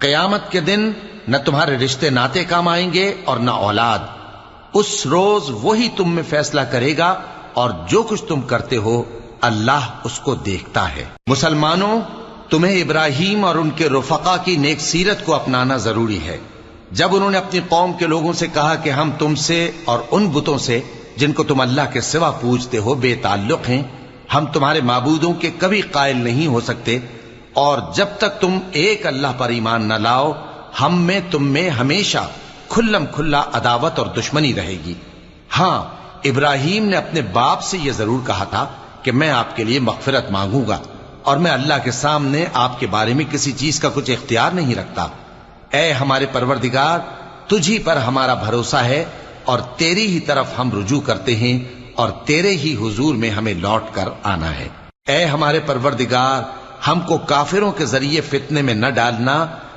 قیامت کے دن نہ تمہارے رشتے ناتے کام آئیں گے اور نہ اولاد. اس روز وہی تم میں فیصلہ کرے گا اور جو کچھ تم کرتے ہو اللہ اس کو دیکھتا ہے. مسلمانوں، تمہیں ابراہیم اور ان کے رفقا کی نیک سیرت کو اپنانا ضروری ہے. جب انہوں نے اپنی قوم کے لوگوں سے کہا کہ ہم تم سے اور ان بتوں سے جن کو تم اللہ کے سوا پوجتے ہو بے تعلق ہیں، ہم تمہارے معبودوں کے کبھی قائل نہیں ہو سکتے، اور جب تک تم ایک اللہ پر ایمان نہ لاؤ ہم میں تم میں ہمیشہ کھلم کھلا عداوت اور دشمنی رہے گی. ہاں، ابراہیم نے اپنے باپ سے یہ ضرور کہا تھا کہ میں آپ کے لیے مغفرت مانگوں گا اور میں اللہ کے سامنے آپ کے بارے میں کسی چیز کا کچھ اختیار نہیں رکھتا. اے ہمارے پروردگار، تجھی پر ہمارا بھروسہ ہے اور تیری ہی طرف ہم رجوع کرتے ہیں اور تیرے ہی حضور میں ہمیں لوٹ کر آنا ہے. اے ہمارے پروردگار، ہم کو کافروں کے ذریعے فتنے میں نہ ڈالنا